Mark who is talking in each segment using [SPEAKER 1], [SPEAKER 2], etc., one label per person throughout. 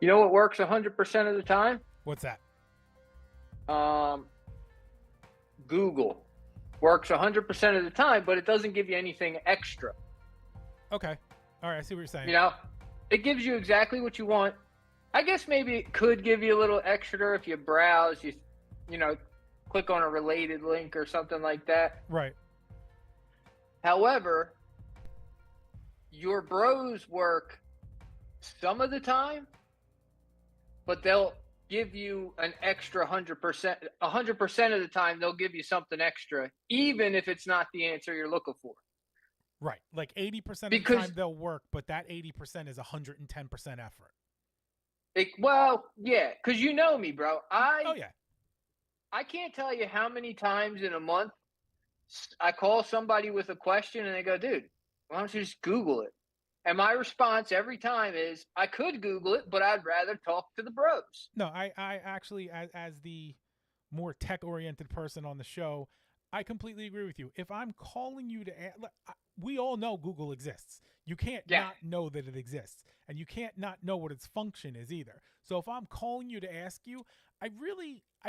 [SPEAKER 1] You know what works 100% of the time?
[SPEAKER 2] What's that?
[SPEAKER 1] Google works 100% of the time, but it doesn't give you anything extra.
[SPEAKER 2] Okay. All right, I see what you're saying.
[SPEAKER 1] You know, it gives you exactly what you want. I guess maybe it could give you a little extra if you browse, you know, click on a related link or something like that.
[SPEAKER 2] Right.
[SPEAKER 1] However, your bros work some of the time, but they'll give you an extra 100%. 100% of the time, they'll give you something extra, even if it's not the answer you're looking for.
[SPEAKER 2] Right. Like 80% of the
[SPEAKER 1] Because
[SPEAKER 2] time they'll work, but that 80% is 110% effort.
[SPEAKER 1] well, yeah, because you know me, bro.
[SPEAKER 2] Oh, yeah.
[SPEAKER 1] I can't tell you how many times in a month I call somebody with a question and they go, dude, why don't you just Google it? And my response every time is, I could Google it, but I'd rather talk to the bros.
[SPEAKER 2] No, I actually, as the more tech-oriented person on the show, I completely agree with you. If I'm calling you to, we all know Google exists. You can't
[SPEAKER 1] Yeah.
[SPEAKER 2] not know that it exists, and you can't not know what its function is either. So if I'm calling you to ask you, I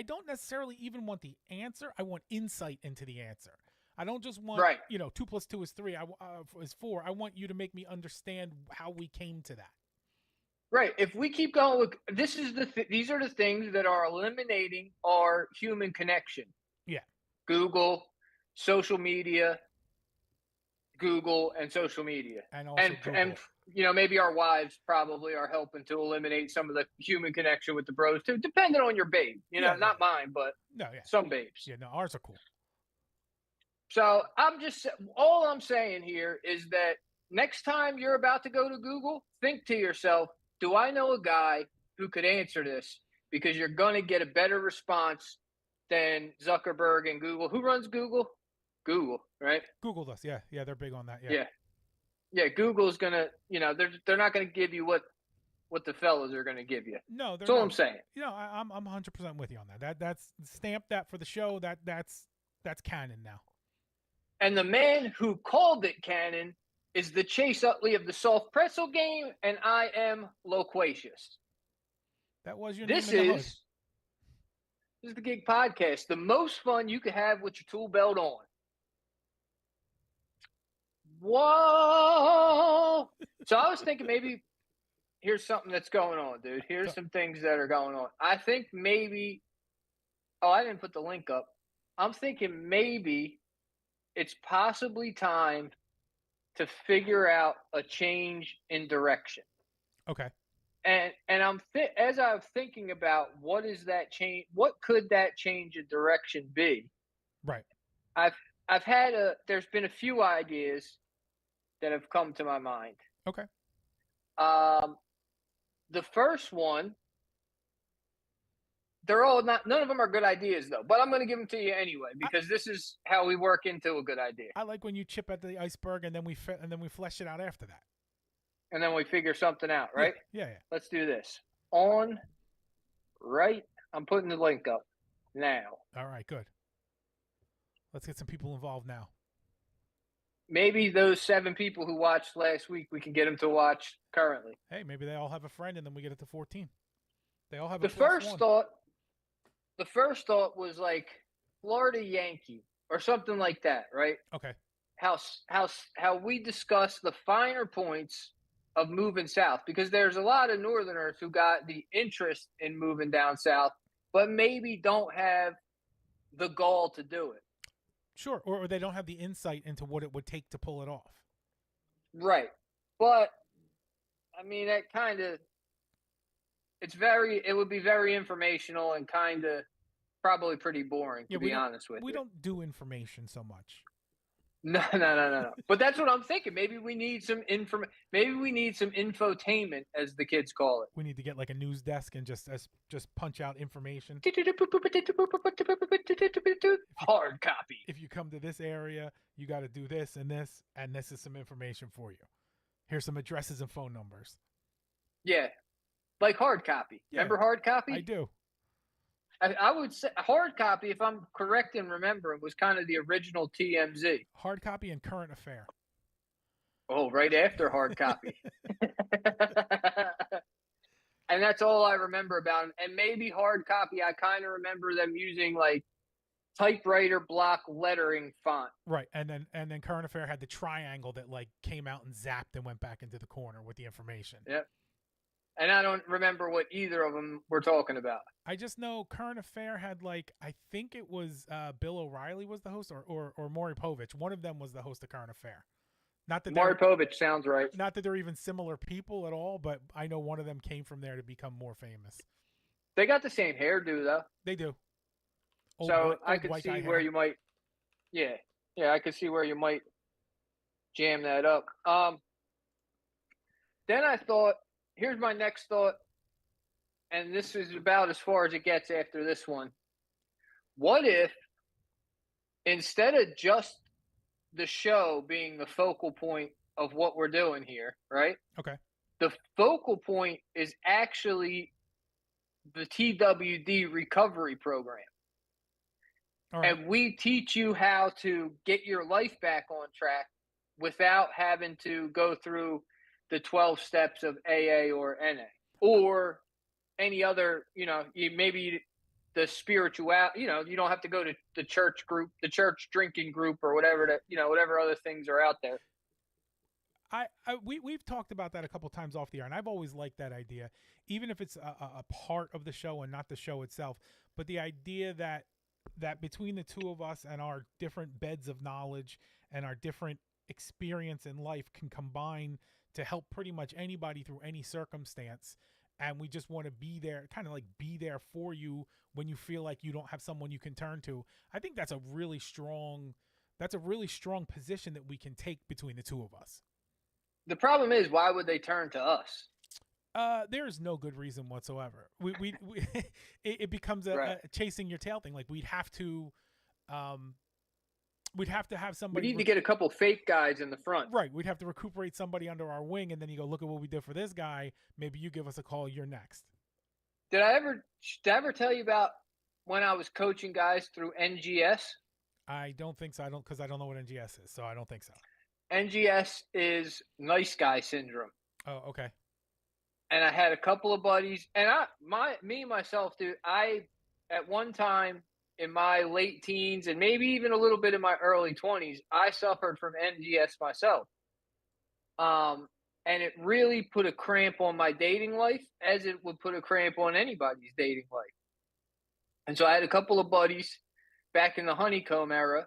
[SPEAKER 2] don't necessarily even want the answer. I want insight into the answer. I don't just want,
[SPEAKER 1] Right.
[SPEAKER 2] 2 + 2 is 3, is 4. I want you to make me understand how we came to that.
[SPEAKER 1] Right. If we keep going with these are the things that are eliminating our human connection.
[SPEAKER 2] Yeah.
[SPEAKER 1] Google, social media, Google, and social media,
[SPEAKER 2] And also Google.
[SPEAKER 1] and maybe our wives probably are helping to eliminate some of the human connection with the bros too, depending on your babe.
[SPEAKER 2] Yeah,
[SPEAKER 1] not
[SPEAKER 2] right.
[SPEAKER 1] mine, but
[SPEAKER 2] No, yeah.
[SPEAKER 1] some babes.
[SPEAKER 2] Yeah, no, ours are cool.
[SPEAKER 1] So all I'm saying here is that next time you're about to go to Google, think to yourself, do I know a guy who could answer this? Because you're going to get a better response than Zuckerberg and Google. Who runs Google? Google, right?
[SPEAKER 2] Google does. Yeah, yeah, they're big on that. Yeah.
[SPEAKER 1] Yeah. Yeah, Google's going to, they're not going to give you what the fellas are going to give you.
[SPEAKER 2] No, they're
[SPEAKER 1] That's all
[SPEAKER 2] not.
[SPEAKER 1] I'm saying.
[SPEAKER 2] I'm 100% with you on that. That's stamp that for the show. That's canon now.
[SPEAKER 1] And the man who called it canon is the Chase Utley of the soft pretzel game, and I am loquacious.
[SPEAKER 2] That was your
[SPEAKER 1] This
[SPEAKER 2] name in the hood.
[SPEAKER 1] is the Gig Podcast, the most fun you could have with your tool belt on. Whoa! So I was thinking maybe here's something that's going on, dude. Here's some things that are going on. I think maybe. Oh, I didn't put the link up. I'm thinking maybe it's possibly time to figure out a change in direction.
[SPEAKER 2] Okay.
[SPEAKER 1] And as I'm thinking about what is that change, what could that change in direction be?
[SPEAKER 2] Right.
[SPEAKER 1] There's been a few ideas that have come to my mind.
[SPEAKER 2] Okay.
[SPEAKER 1] The first one, none of them are good ideas though, but I'm going to give them to you anyway because this is how we work into a good idea.
[SPEAKER 2] I like when you chip at the iceberg and then we flesh it out after that.
[SPEAKER 1] And then we figure something out, right?
[SPEAKER 2] Yeah.
[SPEAKER 1] Let's do this. Right. I'm putting the link up now.
[SPEAKER 2] All right, good. Let's get some people involved now.
[SPEAKER 1] Maybe those 7 people who watched last week, we can get them to watch currently.
[SPEAKER 2] Hey, maybe they all have a friend and then we get it to 14. They all have
[SPEAKER 1] The first thought was like Florida Yankee or something like that, right?
[SPEAKER 2] Okay.
[SPEAKER 1] How we discuss the finer points of moving south, because there's a lot of Northerners who got the interest in moving down south, but maybe don't have the gall to do it.
[SPEAKER 2] Sure, or they don't have the insight into what it would take to pull it off.
[SPEAKER 1] Right. But, I mean, that kind of, it would be very informational and kind of probably pretty boring, to be honest with you.
[SPEAKER 2] We don't do information so much.
[SPEAKER 1] No. But that's what I'm thinking. Maybe we need some infotainment, as the kids call it.
[SPEAKER 2] We need to get like a news desk and just punch out information.
[SPEAKER 1] Hard copy.
[SPEAKER 2] If you come to this area, you got to do this, and this is some information for you. Here's some addresses and phone numbers.
[SPEAKER 1] Yeah, like hard copy. Yeah. Remember hard copy?
[SPEAKER 2] I do.
[SPEAKER 1] I would say hard copy, if I'm correct in remembering, was kind of the original TMZ.
[SPEAKER 2] Hard copy and current affair.
[SPEAKER 1] Oh, right after hard copy. And that's all I remember about them. And maybe hard copy, I kind of remember them using like typewriter block lettering font.
[SPEAKER 2] Right, and then Current Affair had the triangle that like came out and zapped and went back into the corner with the information.
[SPEAKER 1] Yep. And I don't remember what either of them were talking about.
[SPEAKER 2] I just know Current Affair had like, I think it was Bill O'Reilly was the host, or Maury Povich. One of them was the host of Current Affair. Not that
[SPEAKER 1] Maury Povich sounds right.
[SPEAKER 2] Not that they're even similar people at all, but I know one of them came from there to become more famous.
[SPEAKER 1] They got the same hairdo though.
[SPEAKER 2] They do.
[SPEAKER 1] So I could see where you might, yeah, I could see where you might jam that up. Then I thought, here's my next thought, and this is about as far as it gets after this one. What if instead of just the show being the focal point of what we're doing here, right?
[SPEAKER 2] Okay.
[SPEAKER 1] The focal point is actually the TWD recovery program. All right. And we teach you how to get your life back on track without having to go through the 12 steps of AA or NA or any other, maybe the spiritual, you don't have to go to the church group, the church drinking group or whatever that, whatever other things are out there.
[SPEAKER 2] We've talked about that a couple times off the air, and I've always liked that idea, even if it's a part of the show and not the show itself. But the idea that between the two of us and our different beds of knowledge and our different experience in life can combine to help pretty much anybody through any circumstance. And we just want to be there, kind of like be there for you when you feel like you don't have someone you can turn to. I think that's a really strong position that we can take between the two of us.
[SPEAKER 1] The problem is, why would they turn to us?
[SPEAKER 2] There's no good reason whatsoever. It becomes a chasing your tail thing. Like we'd have to have somebody.
[SPEAKER 1] We need to get a couple fake guys in the front.
[SPEAKER 2] Right. We'd have to recuperate somebody under our wing, and then you go, look at what we did for this guy. Maybe you give us a call. You're next.
[SPEAKER 1] Did I ever tell you about when I was coaching guys through NGS?
[SPEAKER 2] I don't think so. Because I don't know what NGS is, so I don't think so.
[SPEAKER 1] NGS is nice guy syndrome.
[SPEAKER 2] Oh, okay.
[SPEAKER 1] And I had a couple of buddies, and myself, dude, at one time in my late teens and maybe even a little bit in my early 20s, I suffered from NGS myself. And it really put a cramp on my dating life, as it would put a cramp on anybody's dating life. And so I had a couple of buddies back in the honeycomb era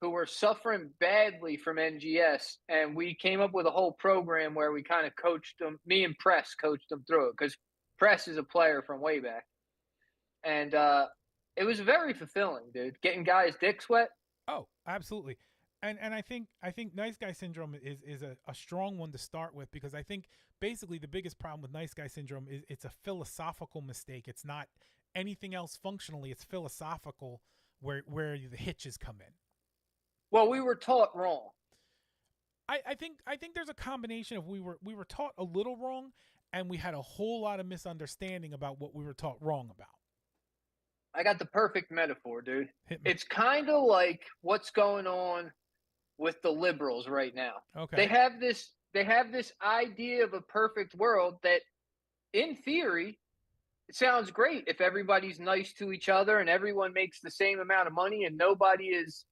[SPEAKER 1] who were suffering badly from NGS, and we came up with a whole program where we kind of coached them. Me and Press coached them through it, because Press is a player from way back. And it was very fulfilling, dude, getting guys' dicks wet.
[SPEAKER 2] Oh, absolutely. And I think nice guy syndrome is a strong one to start with, because I think basically the biggest problem with nice guy syndrome is it's a philosophical mistake. It's not anything else functionally. It's philosophical where the hitches come in.
[SPEAKER 1] Well, we were taught wrong.
[SPEAKER 2] I think there's a combination of we were taught a little wrong, and we had a whole lot of misunderstanding about what we were taught wrong about.
[SPEAKER 1] I got the perfect metaphor, dude. It's kind of like what's going on with the liberals right now.
[SPEAKER 2] Okay.
[SPEAKER 1] They have this idea of a perfect world that, in theory, it sounds great if everybody's nice to each other and everyone makes the same amount of money and nobody is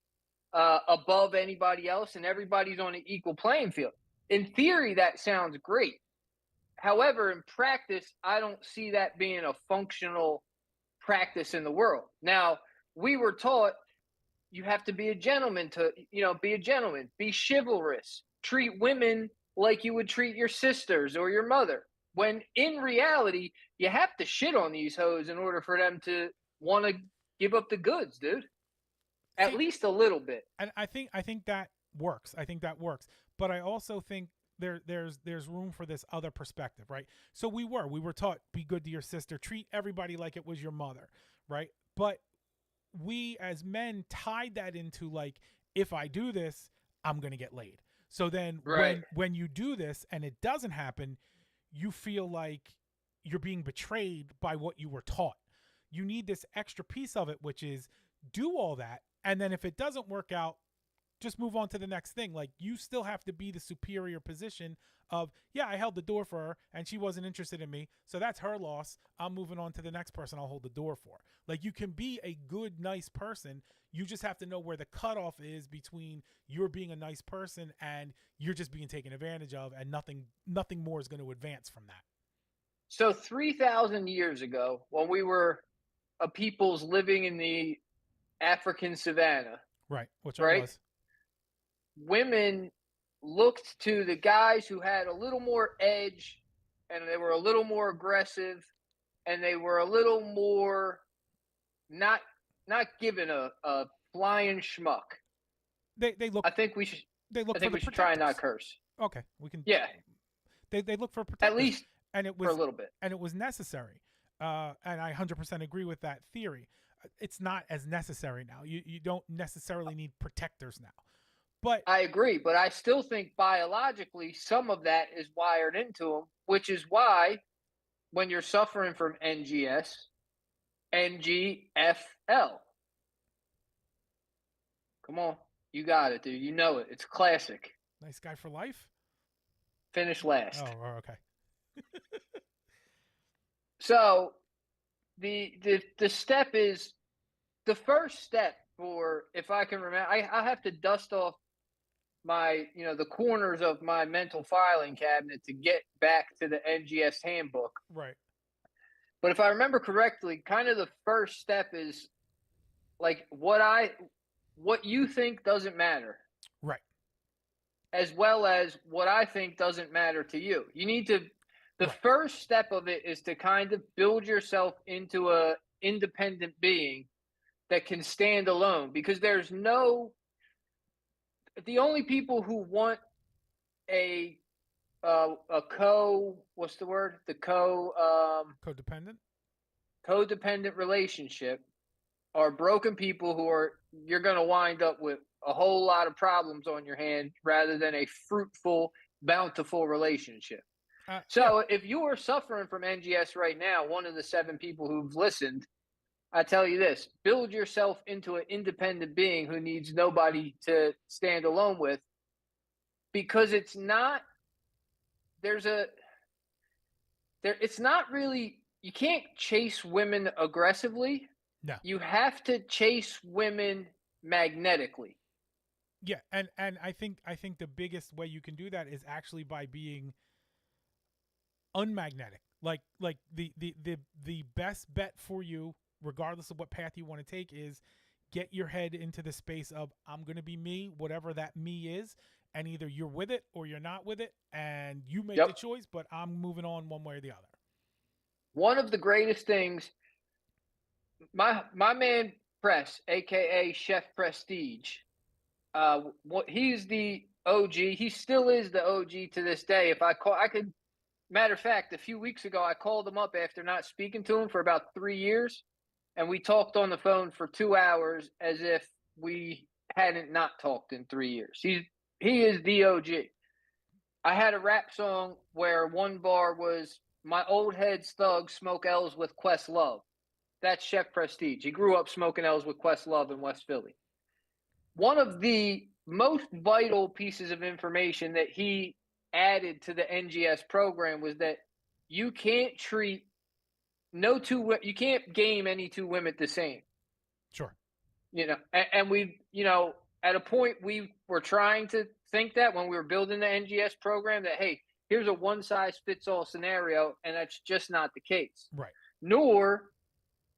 [SPEAKER 1] above anybody else and everybody's on an equal playing field. In theory, that sounds great. However, in practice, I don't see that being a functional practice in the world. Now, we were taught you have to be a gentleman be chivalrous, treat women like you would treat your sisters or your mother. When in reality, you have to shit on these hoes in order for them to want to give up the goods, dude. At least a little bit.
[SPEAKER 2] And I think that works. But I also think there's room for this other perspective, right? So we were taught, be good to your sister, treat everybody like it was your mother, right? But we as men tied that into like, if I do this, I'm going to get laid. So then when you do this and it doesn't happen, you feel like you're being betrayed by what you were taught. You need this extra piece of it, which is do all that. And then if it doesn't work out, just move on to the next thing. Like, you still have to be the superior position of, yeah, I held the door for her and she wasn't interested in me, so that's her loss. I'm moving on to the next person I'll hold the door for. Like, you can be a good, nice person. You just have to know where the cutoff is between you're being a nice person and you're just being taken advantage of, and nothing more is going to advance from that.
[SPEAKER 1] So 3,000 years ago, when we were a peoples living in the African savannah,
[SPEAKER 2] Right, which I
[SPEAKER 1] right?
[SPEAKER 2] was.
[SPEAKER 1] Women looked to the guys who had a little more edge, and they were a little more aggressive, and they were a little more not given a flying schmuck.
[SPEAKER 2] They look.
[SPEAKER 1] I think we should.
[SPEAKER 2] They look
[SPEAKER 1] I
[SPEAKER 2] for
[SPEAKER 1] think
[SPEAKER 2] the
[SPEAKER 1] we should try and not
[SPEAKER 2] protectors.
[SPEAKER 1] curse.
[SPEAKER 2] Okay, we can.
[SPEAKER 1] Yeah,
[SPEAKER 2] They look for
[SPEAKER 1] at
[SPEAKER 2] protectors,
[SPEAKER 1] least
[SPEAKER 2] and it
[SPEAKER 1] for
[SPEAKER 2] was
[SPEAKER 1] a little bit.
[SPEAKER 2] and it was necessary. And I 100% agree with that theory. It's not as necessary now. You don't necessarily need protectors now. But
[SPEAKER 1] I agree, but I still think biologically some of that is wired into them, which is why when you're suffering from NGS, NGFL. Come on, you got it, dude. You know it. It's classic.
[SPEAKER 2] nice guy for life.
[SPEAKER 1] Finish last.
[SPEAKER 2] Oh, okay.
[SPEAKER 1] So the step is the first step for, if I can remember, I have to dust off my, the corners of my mental filing cabinet to get back to the NGS handbook.
[SPEAKER 2] Right.
[SPEAKER 1] But if I remember correctly, kind of the first step is like what you think doesn't matter.
[SPEAKER 2] Right.
[SPEAKER 1] As well as what I think doesn't matter to you. You need to, the first step of it is to kind of build yourself into a independent being that can stand alone, because the only people who want a codependent relationship are broken people who you're going to wind up with a whole lot of problems on your hand rather than a fruitful, bountiful relationship. If you are suffering from NGS right now, one of the 7 people who've listened, I tell you this: build yourself into an independent being who needs nobody to stand alone with, because it's not really, you can't chase women aggressively.
[SPEAKER 2] No.
[SPEAKER 1] You have to chase women magnetically.
[SPEAKER 2] Yeah, and I think the biggest way you can do that is actually by being unmagnetic. Like the best bet for you, regardless of what path you want to take, is get your head into the space of, I'm going to be me, whatever that me is, and either you're with it or you're not with it, and you make the choice, but I'm moving on one way or the other.
[SPEAKER 1] One of the greatest things, my man Press, aka Chef Prestige, he's the OG. He still is the OG to this day. If I could. Matter of fact, a few weeks ago, I called him up after not speaking to him for about 3 years, and we talked on the phone for 2 hours as if we hadn't not talked in 3 years. He is the OG. I had a rap song where one bar was, "My old head's thugs smoke L's with Questlove." That's Chef Prestige. He grew up smoking L's with Questlove in West Philly. One of the most vital pieces of information that he added to the NGS program was that you can't you can't game any 2 women the same.
[SPEAKER 2] Sure.
[SPEAKER 1] And we, at a point we were trying to think that when we were building the NGS program, that, hey, here's a one size fits all scenario, and that's just not the case.
[SPEAKER 2] Right.
[SPEAKER 1] Nor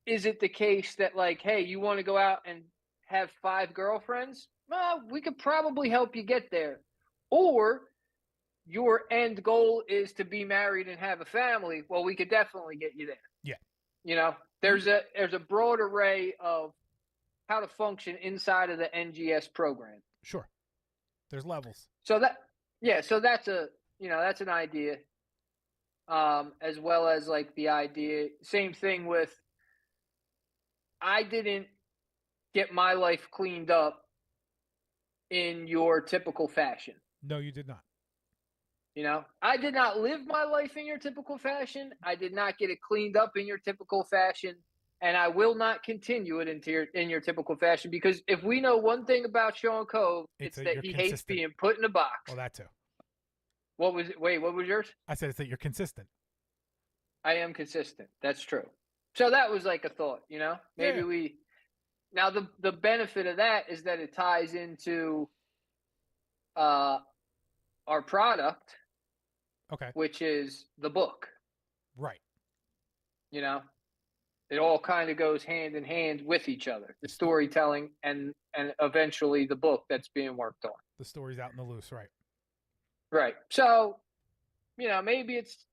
[SPEAKER 1] is it the case that, like, hey, you want to go out and have 5 girlfriends? Well, we could probably help you get there. Or your end goal is to be married and have a family. Well, we could definitely get you there.
[SPEAKER 2] Yeah.
[SPEAKER 1] There's a broad array of how to function inside of the NGS program.
[SPEAKER 2] Sure. There's levels.
[SPEAKER 1] So that's an idea. As well as, like, the idea, same thing with, I didn't get my life cleaned up in your typical fashion.
[SPEAKER 2] No, you did not.
[SPEAKER 1] I did not live my life in your typical fashion. I did not get it cleaned up in your typical fashion. and I will not continue it in your typical fashion, because if we know one thing about Sean Cove, it's that
[SPEAKER 2] you're
[SPEAKER 1] he hates
[SPEAKER 2] consistent.
[SPEAKER 1] being put in a box.
[SPEAKER 2] Well, that too.
[SPEAKER 1] What was it? Wait, what was yours?
[SPEAKER 2] I said it's that you're consistent.
[SPEAKER 1] I am consistent. That's true. So that was like a thought, maybe
[SPEAKER 2] Yeah.
[SPEAKER 1] now the benefit of that is that it ties into our product,
[SPEAKER 2] Okay.
[SPEAKER 1] which is the book.
[SPEAKER 2] Right.
[SPEAKER 1] It all kind of goes hand in hand with each other, the storytelling and eventually the book that's being worked on.
[SPEAKER 2] The story's out in the loose, right?
[SPEAKER 1] Right. So, maybe it's,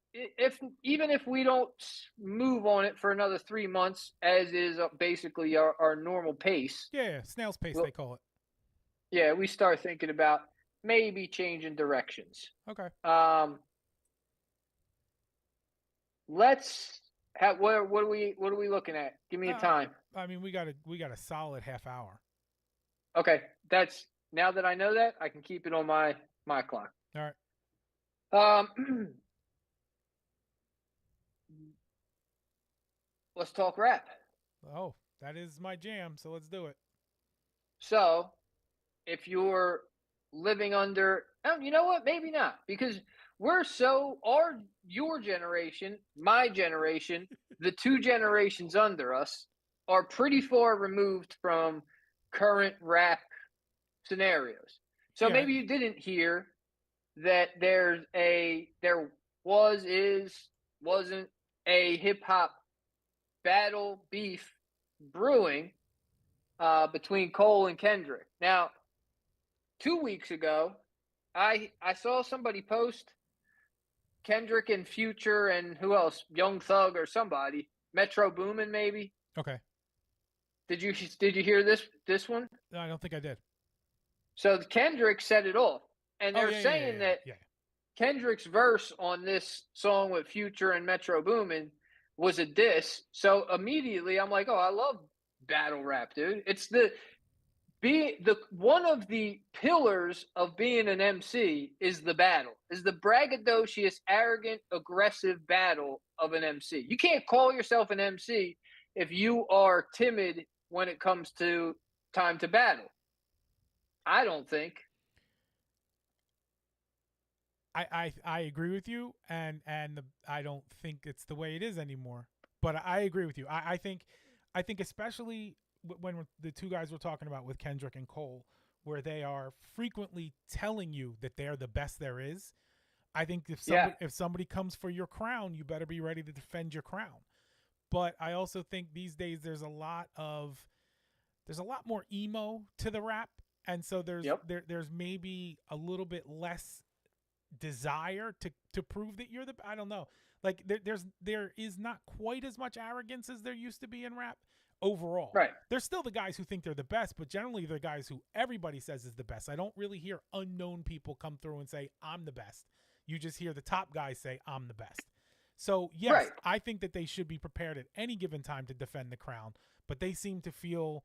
[SPEAKER 1] even if we don't move on it for another 3 months, as is basically our normal pace.
[SPEAKER 2] Yeah, snail's pace, they call it.
[SPEAKER 1] Yeah, we start thinking about maybe changing directions.
[SPEAKER 2] Okay.
[SPEAKER 1] Let's have, what are we looking at? Give me a time.
[SPEAKER 2] I mean, we got a solid half hour.
[SPEAKER 1] Okay, that's, now that I know that, I can keep it on my clock.
[SPEAKER 2] All right.
[SPEAKER 1] Let's talk rap.
[SPEAKER 2] Oh, that is my jam, so let's do it.
[SPEAKER 1] So, if you're living under, you know what? Maybe not, because your generation, my generation, the 2 generations under us are pretty far removed from current rap scenarios. So maybe you didn't hear that wasn't a hip hop battle beef brewing between Cole and Kendrick. Now, 2 weeks ago, I saw somebody post Kendrick and Future and who else? Young Thug or somebody. Metro Boomin, maybe.
[SPEAKER 2] Okay.
[SPEAKER 1] Did you hear this one?
[SPEAKER 2] No, I don't think I did.
[SPEAKER 1] So Kendrick set it off, and they're saying that Kendrick's verse on this song with Future and Metro Boomin was a diss. So immediately I'm like, oh, I love battle rap, dude. It's one of the pillars of being an MC is the battle, is the braggadocious, arrogant, aggressive battle of an MC. You can't call yourself an MC if you are timid when it comes to time to battle. I don't think.
[SPEAKER 2] I agree with you, and I don't think it's the way it is anymore. But I agree with you. I think especially when the 2 guys we're talking about with Kendrick and Cole, where they are frequently telling you that they're the best there is. I think if somebody comes for your crown, you better be ready to defend your crown. But I also think these days there's a lot more emo to the rap, and so there's maybe a little bit less desire to prove that you're I don't know. Like there is not quite as much arrogance as there used to be in rap overall.
[SPEAKER 1] Right.
[SPEAKER 2] There's still the guys who think they're the best, but generally they're guys who everybody says is the best. I don't really hear unknown people come through and say I'm the best. You just hear the top guys say I'm the best. So yes, I think that they should be prepared at any given time to defend the crown, but they seem to feel,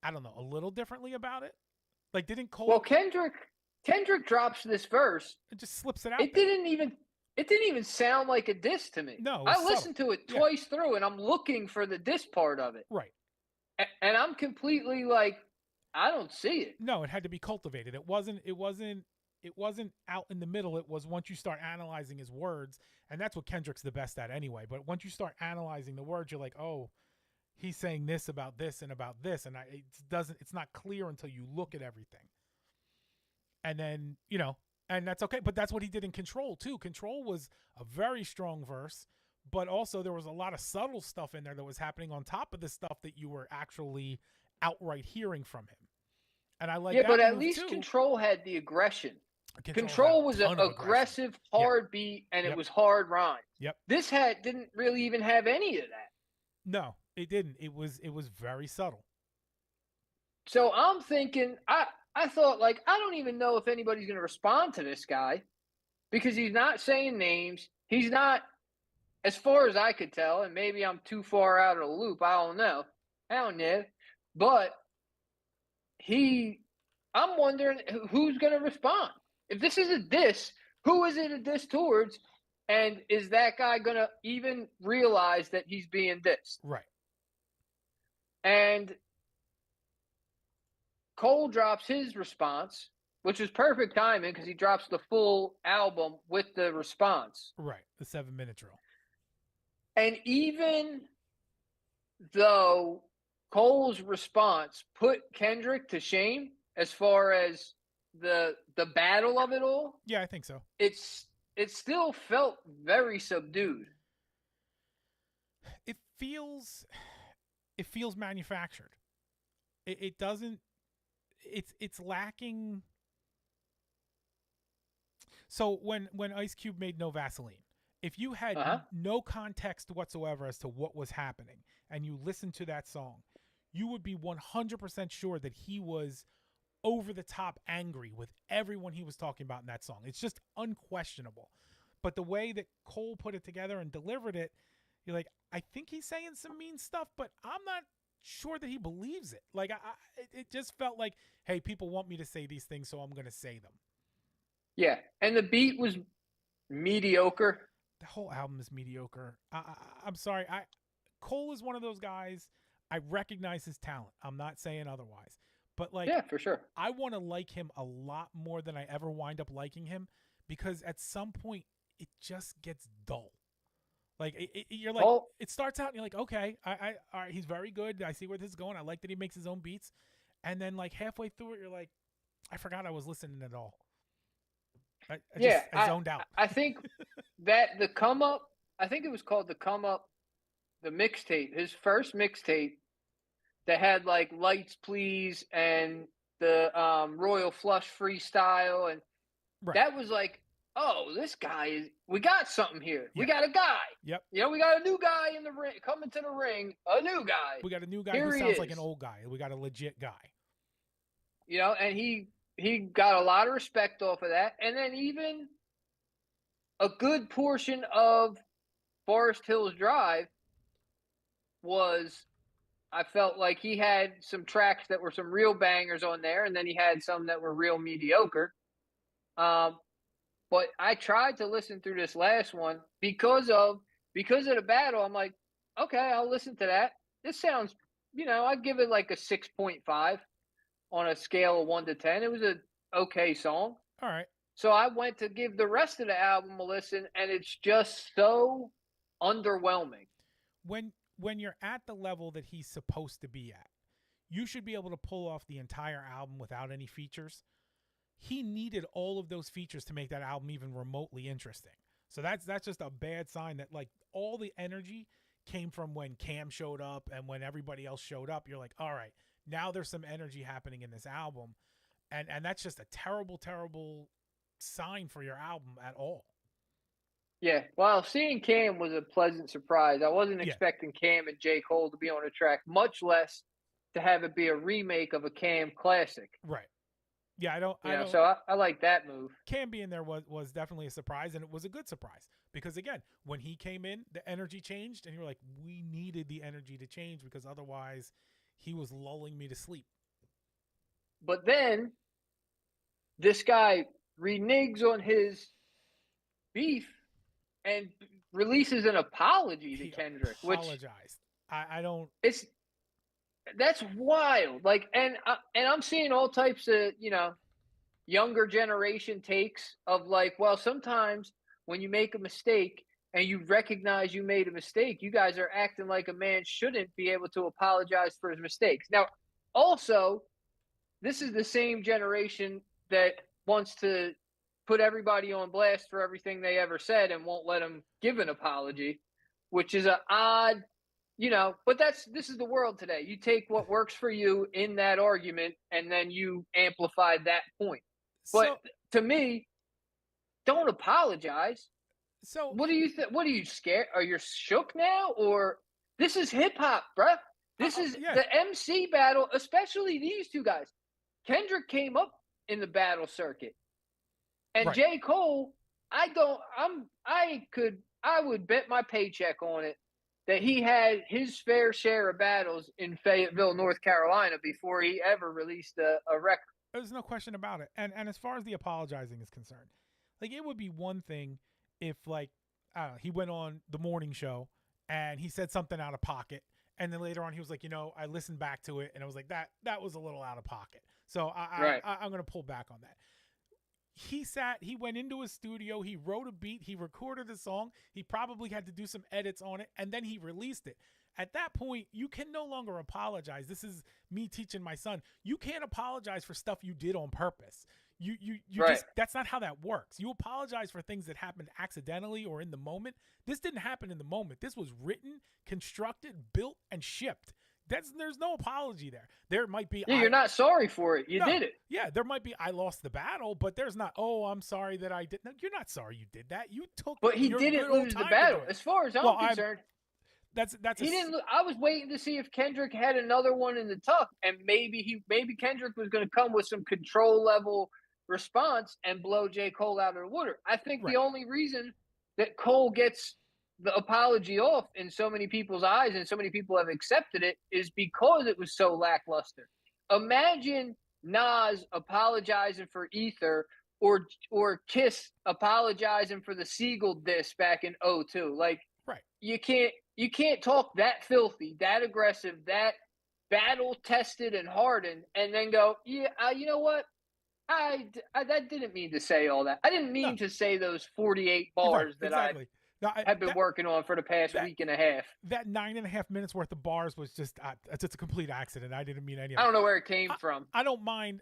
[SPEAKER 2] I don't know, a little differently about it. Like, didn't Cole?
[SPEAKER 1] Well, Kendrick drops this verse.
[SPEAKER 2] It just slips it out.
[SPEAKER 1] It didn't even sound like a diss to me.
[SPEAKER 2] No,
[SPEAKER 1] I listened to it twice through, and I'm looking for the diss part of it.
[SPEAKER 2] Right.
[SPEAKER 1] And I'm completely like, I don't see it.
[SPEAKER 2] No, it had to be cultivated. It wasn't out in the middle. It was once you start analyzing his words, and that's what Kendrick's the best at anyway. But once you start analyzing the words, you're like, oh, he's saying this about this and about this, and it's not clear until you look at everything. And then, and that's okay. But that's what he did in Control too. Control was a very strong verse, but also there was a lot of subtle stuff in there that was happening on top of the stuff that you were actually outright hearing from him. And I like that.
[SPEAKER 1] Yeah, but at least Control had the aggression. Control was an aggressive, hard beat, and it was hard rhymes.
[SPEAKER 2] Yep.
[SPEAKER 1] This didn't really even have any of that.
[SPEAKER 2] No, it didn't. It was very subtle.
[SPEAKER 1] So I'm thinking, I thought, like, I don't even know if anybody's going to respond to this guy because he's not saying names. He's not, as far as I could tell, and maybe I'm too far out of the loop. I don't know. But I'm wondering who's going to respond. If this is a diss, who is it a diss towards? And is that guy going to even realize that he's being dissed?
[SPEAKER 2] Right.
[SPEAKER 1] And Cole drops his response, which is perfect timing because he drops the full album with the response.
[SPEAKER 2] Right. The 7-minute drill.
[SPEAKER 1] And even though Cole's response put Kendrick to shame as far as the battle of it all,
[SPEAKER 2] Yeah, I think so.
[SPEAKER 1] it still felt very subdued.
[SPEAKER 2] It feels manufactured. It doesn't. It's lacking. So when Ice Cube made No Vaseline, if you had no context whatsoever as to what was happening and you listened to that song, you would be 100% sure that he was over the top angry with everyone he was talking about in that song. It's just unquestionable. But the way that Cole put it together and delivered it, you're like, I think he's saying some mean stuff, but I'm not sure that he believes it. Like, it just felt like, hey, people want me to say these things, so I'm going to say them.
[SPEAKER 1] Yeah, and the beat was mediocre.
[SPEAKER 2] The whole album is mediocre. I'm sorry. Cole is one of those guys. I recognize his talent. I'm not saying otherwise. But like,
[SPEAKER 1] yeah, for sure.
[SPEAKER 2] I want to like him a lot more than I ever wind up liking him, because at some point it just gets dull. Like you're like, it starts out and you're like, okay, all right, he's very good. I see where this is going. I like that he makes his own beats. And then like halfway through it, you're like, I forgot I was listening at all. I zoned out.
[SPEAKER 1] I think that the Come Up, I think it was called the Come Up, the mixtape, his first mixtape that had like Lights Please and the Royal Flush freestyle. And that was like, oh, this guy we got something here. We got a guy.
[SPEAKER 2] Yep.
[SPEAKER 1] You know, we got a new guy in the ring, coming to the ring, a new guy.
[SPEAKER 2] We got a new guy who sounds like an old guy. We got a legit guy.
[SPEAKER 1] You know, and he got a lot of respect off of that. And then even a good portion of Forest Hills Drive was, I felt like he had some tracks that were some real bangers on there, and then he had some that were real mediocre. But I tried to listen through this last one because of the battle. I'm like, okay, I'll listen to that. This sounds, you know, I'd give it like a 6.5 on a scale of 1 to 10. It was a okay song.
[SPEAKER 2] All right.
[SPEAKER 1] So I went to give the rest of the album a listen, and it's just so underwhelming.
[SPEAKER 2] When you're at the level that he's supposed to be at, you should be able to pull off the entire album without any features. He needed all of those features to make that album even remotely interesting. So that's just a bad sign that like all the energy came from when Cam showed up and when everybody else showed up. You're like, all right, now there's some energy happening in this album. And that's just a terrible, terrible sign for your album at all.
[SPEAKER 1] Yeah, well, seeing Cam was a pleasant surprise. I wasn't expecting Cam and J. Cole to be on a track, much less to have it be a remake of a Cam classic.
[SPEAKER 2] Right. Yeah, I don't.
[SPEAKER 1] So I like that move.
[SPEAKER 2] Cam being there was definitely a surprise, and it was a good surprise because again, when he came in, the energy changed, and you're like, we needed the energy to change because otherwise, he was lulling me to sleep.
[SPEAKER 1] But then, this guy reneges on his beef and releases an apology to Kendrick.
[SPEAKER 2] Apologized. I don't.
[SPEAKER 1] That's wild. Like, and I'm seeing all types of, you know, younger generation takes of like, well, sometimes when you make a mistake and you recognize you made a mistake, you guys are acting like a man shouldn't be able to apologize for his mistakes. Now, also, this is the same generation that wants to put everybody on blast for everything they ever said and won't let them give an apology, which is an odd, you know, but this is the world today. You take what works for you in that argument and then you amplify that point. But to me, don't apologize.
[SPEAKER 2] So
[SPEAKER 1] what do you think? What are you scared? Are you shook now? Or this is hip hop, bruh. This is the MC battle, especially these two guys. Kendrick came up in the battle circuit. And J. Cole, I would bet my paycheck on it that he had his fair share of battles in Fayetteville, North Carolina before he ever released a record.
[SPEAKER 2] There's no question about it. And as far as the apologizing is concerned, like it would be one thing if like he went on the morning show and he said something out of pocket And then later on, he was like, I listened back to it, and I was like, that was a little out of pocket. So
[SPEAKER 1] Right.
[SPEAKER 2] I'm going to pull back on that. He went into his studio, he wrote a beat, he recorded a song, he probably had to do some edits on it, and then he released it. At that point, you can no longer apologize. This is me teaching my son. You can't apologize for stuff you did on purpose. You
[SPEAKER 1] Right.
[SPEAKER 2] just, that's not how that works. You apologize for things that happened accidentally or in the moment. This didn't happen in the moment. This was written, constructed, built, and shipped. There's no apology there. There might be
[SPEAKER 1] Yeah, you're not sorry for it. You did it.
[SPEAKER 2] Yeah, there might be I lost the battle, but there's not, oh, I'm sorry that I did. No, you're not sorry you did that. You took
[SPEAKER 1] But he
[SPEAKER 2] your
[SPEAKER 1] didn't
[SPEAKER 2] good old
[SPEAKER 1] lose the
[SPEAKER 2] time to
[SPEAKER 1] battle.
[SPEAKER 2] do it.
[SPEAKER 1] As far as I'm
[SPEAKER 2] Well,
[SPEAKER 1] concerned,
[SPEAKER 2] that's
[SPEAKER 1] he didn't. I was waiting to see if Kendrick had another one in the tuck, and maybe Kendrick was going to come with some control level response and blow J. Cole out of the water. I think
[SPEAKER 2] Right.
[SPEAKER 1] the only reason that Cole gets the apology off in so many people's eyes and so many people have accepted it is because it was so lackluster. Imagine Nas apologizing for Ether or Kiss apologizing for the Siegel diss back in 02. Like,
[SPEAKER 2] right.
[SPEAKER 1] You can't talk that filthy, that aggressive, that battle tested and hardened, and then go, yeah, you know what? I that didn't mean to say all that. I didn't mean to say those 48 bars that
[SPEAKER 2] exactly.
[SPEAKER 1] I have been working on for the past week and a half.
[SPEAKER 2] That 9.5 minutes worth of bars was just it's a complete accident. I didn't mean any of it.
[SPEAKER 1] I don't know where it came from.
[SPEAKER 2] I don't mind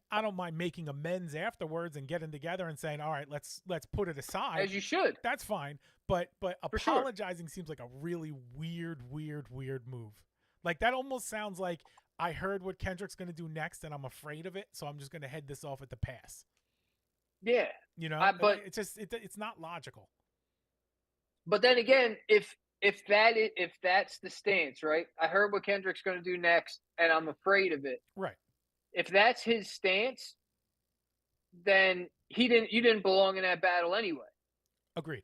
[SPEAKER 2] making amends afterwards and getting together and saying, all right, let's put it aside.
[SPEAKER 1] As you should.
[SPEAKER 2] That's fine. But apologizing
[SPEAKER 1] sure.
[SPEAKER 2] seems like a really weird move. Like, that almost sounds like I heard what Kendrick's going to do next and I'm afraid of it, so I'm just going to head this off at the pass.
[SPEAKER 1] Yeah.
[SPEAKER 2] But it's just it's not logical.
[SPEAKER 1] But then again, if that's the stance, right? I heard what Kendrick's going to do next and I'm afraid of it.
[SPEAKER 2] Right.
[SPEAKER 1] If that's his stance, then you didn't belong in that battle anyway.
[SPEAKER 2] Agreed.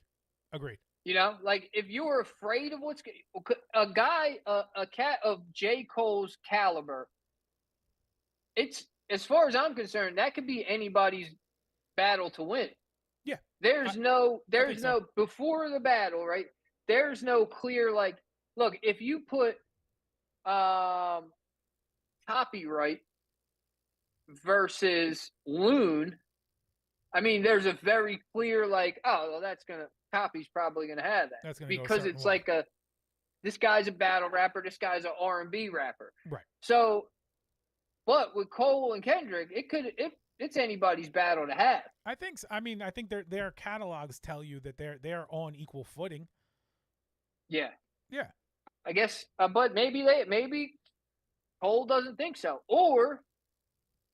[SPEAKER 1] Like, if you were afraid of a cat of J. Cole's caliber, it's, as far as I'm concerned, that could be anybody's battle to win.
[SPEAKER 2] Yeah.
[SPEAKER 1] There's no before the battle, right? There's no clear, like, look, if you put Copyright versus Loon, I mean, there's a very clear, like, oh, well, Copy's probably gonna have that.
[SPEAKER 2] That's gonna
[SPEAKER 1] because it's way. Like this guy's a battle rapper, this guy's an R&B rapper.
[SPEAKER 2] Right.
[SPEAKER 1] So, but with Cole and Kendrick, it's anybody's battle to have.
[SPEAKER 2] I think so. I mean, I think their catalogs tell you that they're on equal footing.
[SPEAKER 1] Yeah.
[SPEAKER 2] Yeah.
[SPEAKER 1] I guess, but maybe Cole doesn't think so, or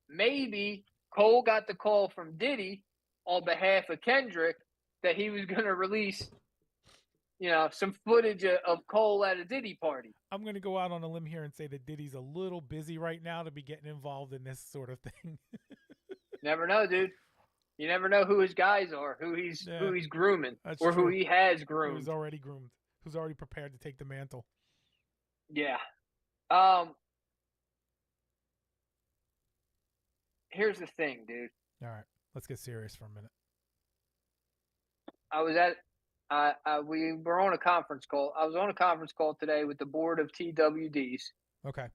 [SPEAKER 1] maybe Cole got the call from Diddy on behalf of Kendrick that he was going to release, some footage of Cole at a Diddy party.
[SPEAKER 2] I'm going to go out on a limb here and say that Diddy's a little busy right now to be getting involved in this sort of thing.
[SPEAKER 1] Never know, dude. You never know who his guys are, who he's grooming, or true. Who he has groomed.
[SPEAKER 2] Who's already groomed, who's already prepared to take the mantle.
[SPEAKER 1] Yeah. Here's the thing, dude.
[SPEAKER 2] All right, let's get serious for a minute.
[SPEAKER 1] We were on a conference call. I was on a conference call today with the board of TWDs.
[SPEAKER 2] Okay.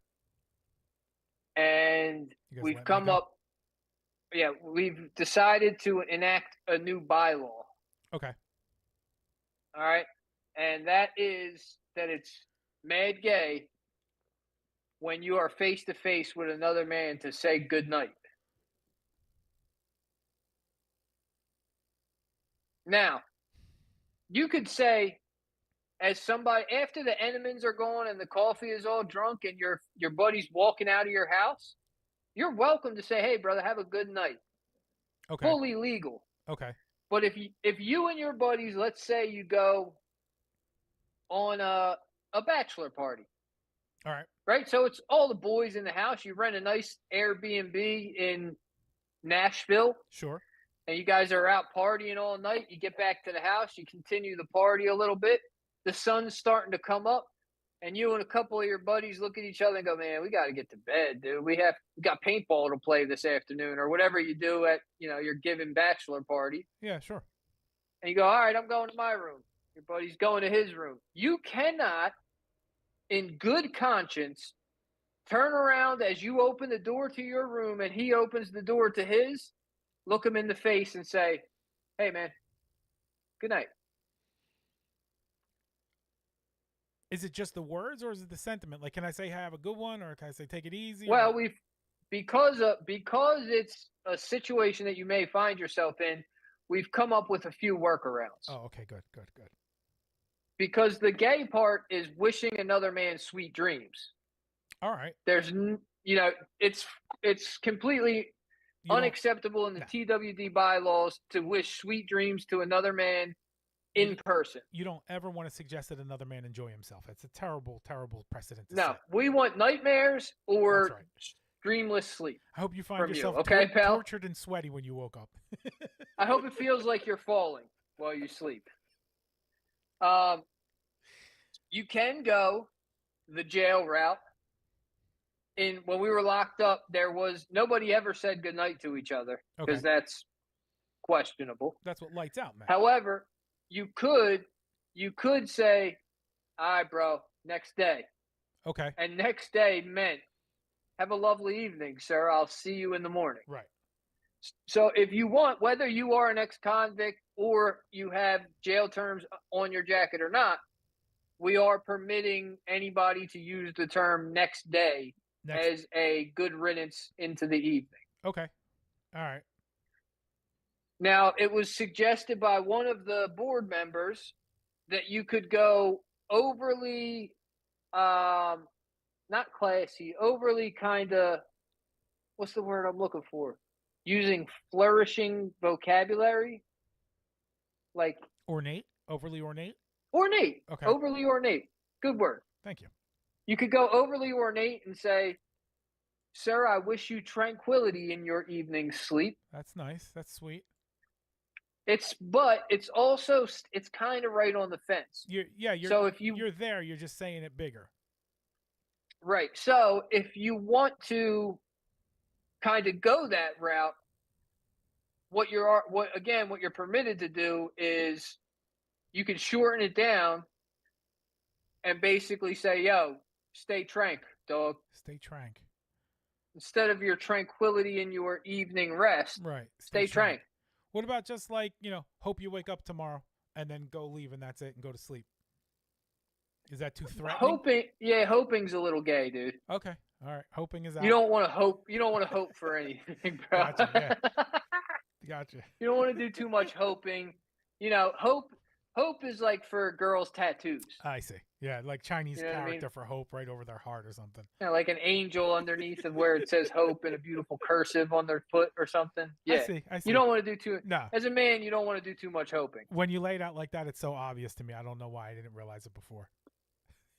[SPEAKER 1] And we've come up. Yeah, we've decided to enact a new bylaw.
[SPEAKER 2] Okay.
[SPEAKER 1] All right. And that is that it's mad gay when you are face to face with another man to say goodnight. Now, you could say, as somebody, after the Entenmann's are gone and the coffee is all drunk and your buddy's walking out of your house, you're welcome to say, "Hey, brother, have a good night."
[SPEAKER 2] Okay.
[SPEAKER 1] Fully legal.
[SPEAKER 2] Okay.
[SPEAKER 1] But if you and your buddies, let's say you go on a bachelor party.
[SPEAKER 2] All right.
[SPEAKER 1] Right? So it's all the boys in the house. You rent a nice Airbnb in Nashville.
[SPEAKER 2] Sure.
[SPEAKER 1] And you guys are out partying all night. You get back to the house. You continue the party a little bit. The sun's starting to come up. And you and a couple of your buddies look at each other and go, "Man, we got to get to bed, dude. We got paintball to play this afternoon," or whatever you do at, your given bachelor party.
[SPEAKER 2] Yeah, sure.
[SPEAKER 1] And you go, "All right, I'm going to my room." Your buddy's going to his room. You cannot in good conscience, turn around as you open the door to your room and he opens the door to his, look him in the face and say, "Hey, man, good night."
[SPEAKER 2] Is it just the words or is it the sentiment? Like, can I say have a good one, or can I say take it easy?
[SPEAKER 1] Well,
[SPEAKER 2] Or...
[SPEAKER 1] because it's a situation that you may find yourself in, we've come up with a few workarounds.
[SPEAKER 2] Oh, okay, good.
[SPEAKER 1] Because the gay part is wishing another man sweet dreams.
[SPEAKER 2] All right.
[SPEAKER 1] There's, it's completely unacceptable in the TWD bylaws to wish sweet dreams to another man in person.
[SPEAKER 2] You don't ever want to suggest that another man enjoy himself. It's a terrible, terrible precedent to
[SPEAKER 1] No,
[SPEAKER 2] set.
[SPEAKER 1] we want nightmares or dreamless sleep.
[SPEAKER 2] I hope you find yourself tortured and sweaty when you woke up.
[SPEAKER 1] I hope it feels like you're falling while you sleep. You can go the jail route. When we were locked up, nobody ever said goodnight to each other because that's questionable.
[SPEAKER 2] That's what lights out meant.
[SPEAKER 1] However, you could say, "All right, bro, next day."
[SPEAKER 2] Okay.
[SPEAKER 1] And next day meant, "Have a lovely evening, sir. I'll see you in the morning."
[SPEAKER 2] Right.
[SPEAKER 1] So if you want, whether you are an ex-convict or you have jail terms on your jacket or not, we are permitting anybody to use the term next day as a good riddance into the evening.
[SPEAKER 2] Okay. All right.
[SPEAKER 1] Now, it was suggested by one of the board members that you could go overly, not classy, overly kind of, what's the word I'm looking for? Using flourishing vocabulary. Like
[SPEAKER 2] ornate? Overly ornate?
[SPEAKER 1] Ornate.
[SPEAKER 2] Okay.
[SPEAKER 1] Overly ornate. Good word.
[SPEAKER 2] Thank you.
[SPEAKER 1] You could go overly ornate and say, "Sir, I wish you tranquility in your evening sleep."
[SPEAKER 2] That's nice. That's sweet.
[SPEAKER 1] But it's also, it's kind of right on the fence.
[SPEAKER 2] So if you're there, you're just saying it bigger.
[SPEAKER 1] Right. So if you want to kind of go that route, what you're permitted to do is you can shorten it down and basically say, "Yo, stay trank, dog.
[SPEAKER 2] Stay trank."
[SPEAKER 1] Instead of your tranquility in your evening rest,
[SPEAKER 2] right?
[SPEAKER 1] Stay trank.
[SPEAKER 2] What about just like, hope you wake up tomorrow and then go leave and that's it and go to sleep? Is that too threatening?
[SPEAKER 1] Hoping's a little gay, dude.
[SPEAKER 2] Okay. All right. Hoping is out.
[SPEAKER 1] You don't want to hope. You don't want to hope for anything, bro.
[SPEAKER 2] Gotcha. Yeah. Gotcha.
[SPEAKER 1] You don't want to do too much hoping. Hope is like for girls' tattoos.
[SPEAKER 2] I see. Yeah, like Chinese character for hope right over their heart or something.
[SPEAKER 1] Yeah, like an angel underneath of where it says hope and a beautiful cursive on their foot or something. Yeah.
[SPEAKER 2] I see.
[SPEAKER 1] You don't want to do too.
[SPEAKER 2] No.
[SPEAKER 1] As a man, you don't want to do too much hoping.
[SPEAKER 2] When you lay it out like that, it's so obvious to me. I don't know why I didn't realize it before.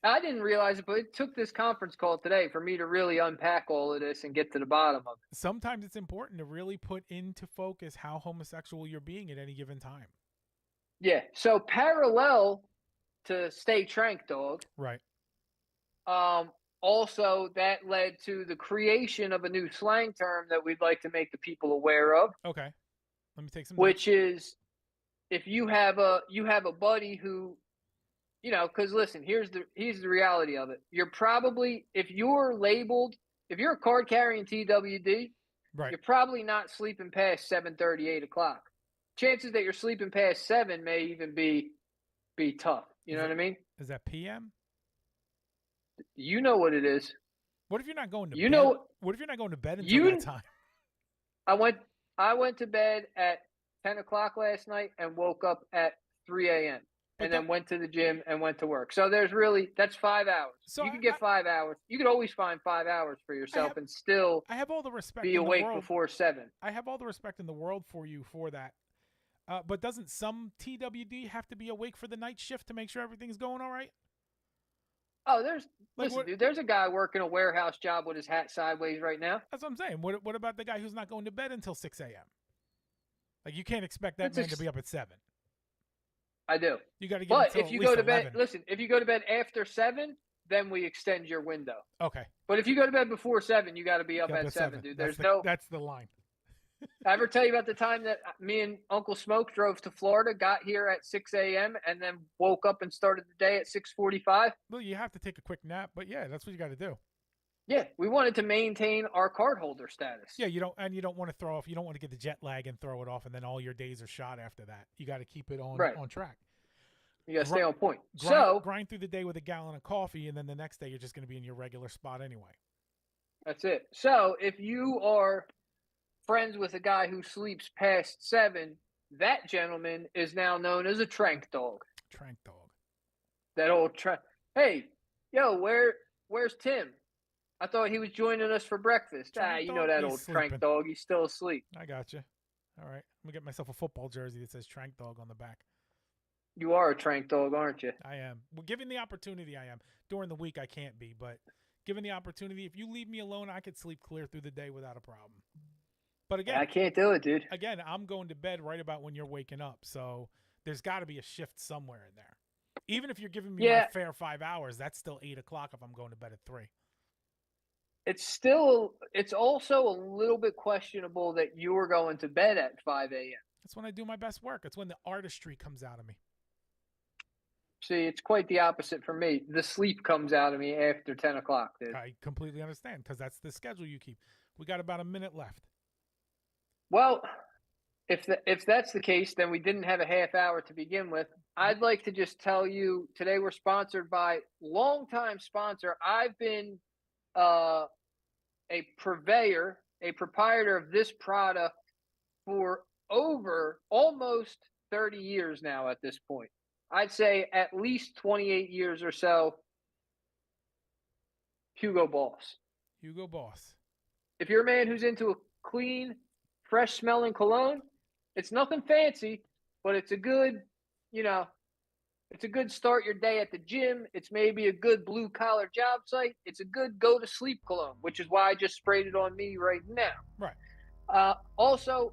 [SPEAKER 1] I didn't realize it, but it took this conference call today for me to really unpack all of this and get to the bottom of it.
[SPEAKER 2] Sometimes it's important to really put into focus how homosexual you're being at any given time.
[SPEAKER 1] Yeah. So parallel to stay trank, dog.
[SPEAKER 2] Right.
[SPEAKER 1] Also, that led to the creation of a new slang term that we'd like to make the people aware of.
[SPEAKER 2] Okay. Let me take some.
[SPEAKER 1] Which is, if you have a buddy who, because listen, here's the reality of it. You're probably, if you're a card carrying TWD,
[SPEAKER 2] right,
[SPEAKER 1] you're probably not sleeping past 7:30, 8 o'clock. Chances that you're sleeping past 7 may even be tough. You know what I mean?
[SPEAKER 2] Is that PM?
[SPEAKER 1] You know what it is.
[SPEAKER 2] What if you're not going to bed? What if you're not going to bed until that time?
[SPEAKER 1] I went to bed at 10 o'clock last night and woke up at 3 a.m. and then went to the gym and went to work. So that's 5 hours. So you can get 5 hours. You could always find 5 hours for yourself and still
[SPEAKER 2] I have all the respect
[SPEAKER 1] be awake before 7.
[SPEAKER 2] I have all the respect in the world for you for that. But doesn't some TWD have to be awake for the night shift to make sure everything's going all right?
[SPEAKER 1] Oh, dude, there's a guy working a warehouse job with his hat sideways right now.
[SPEAKER 2] That's what I'm saying. What about the guy who's not going to bed until 6 a.m.? Like, you can't expect that man to be up at 7.
[SPEAKER 1] I do.
[SPEAKER 2] You got to get.
[SPEAKER 1] But if you go to bed, listen. If you go to bed after 7, then we extend your window.
[SPEAKER 2] Okay.
[SPEAKER 1] But if you go to bed before 7, you got to be up at 7, dude.
[SPEAKER 2] That's the line.
[SPEAKER 1] I ever tell you about the time that me and Uncle Smoke drove to Florida, got here at 6 a.m., and then woke up and started the day at 6:45?
[SPEAKER 2] Well, you have to take a quick nap, but yeah, that's what you got to do.
[SPEAKER 1] Yeah, we wanted to maintain our card holder status.
[SPEAKER 2] Yeah, you don't want to throw off. You don't want to get the jet lag and throw it off, and then all your days are shot after that. You got to keep it
[SPEAKER 1] Right.
[SPEAKER 2] on track.
[SPEAKER 1] You got to stay on point.
[SPEAKER 2] Grind through the day with a gallon of coffee, and then the next day you're just going to be in your regular spot anyway.
[SPEAKER 1] That's it. So if you are friends with a guy who sleeps past 7, that gentleman is now known as a trank dog.
[SPEAKER 2] Trank dog.
[SPEAKER 1] That old trank. Hey, yo, where's Tim? I thought he was joining us for breakfast. You know that old trank dog. He's still asleep.
[SPEAKER 2] I got you. All right. I'm going to get myself a football jersey that says trank dog on the back.
[SPEAKER 1] You are a trank dog, aren't you?
[SPEAKER 2] I am. Well, given the opportunity, I am. During the week, I can't be, but given the opportunity, if you leave me alone, I could sleep clear through the day without a problem. But again,
[SPEAKER 1] I can't do it, dude.
[SPEAKER 2] Again, I'm going to bed right about when you're waking up, so there's got to be a shift somewhere in there. Even if you're giving me my fair 5 hours, that's still 8 o'clock if I'm going to bed at 3.
[SPEAKER 1] It's also a little bit questionable that you were going to bed at 5 a.m.
[SPEAKER 2] That's when I do my best work. It's when the artistry comes out of me.
[SPEAKER 1] See, it's quite the opposite for me. The sleep comes out of me after 10 o'clock, dude.
[SPEAKER 2] I completely understand, because that's the schedule you keep. We got about a minute left.
[SPEAKER 1] Well, if that's the case, then we didn't have a half hour to begin with. I'd like to just tell you, today we're sponsored by longtime sponsor. I've been a purveyor, a proprietor of this product for over almost 30 years now at this point. I'd say at least 28 years or so. Hugo Boss.
[SPEAKER 2] Hugo Boss.
[SPEAKER 1] If you're a man who's into a clean, fresh smelling cologne, it's nothing fancy, but it's a good, it's a good start your day at the gym. It's maybe a good blue collar job site. It's a good go to sleep cologne, which is why I just sprayed it on me right now.
[SPEAKER 2] Right.
[SPEAKER 1] Also,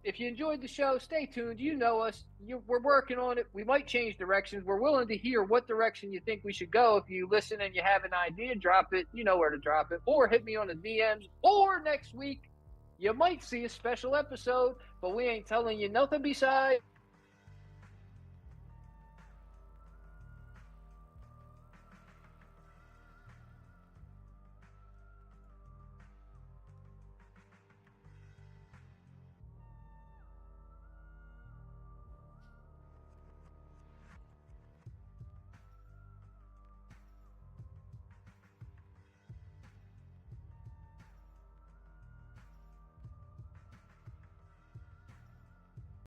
[SPEAKER 1] if you enjoyed the show, stay tuned. You know us. We're working on it. We might change directions. We're willing to hear what direction you think we should go. If you listen and you have an idea, drop it. You know where to drop it. Or hit me on the DMs. Or next week, you might see a special episode, but we ain't telling you nothing besides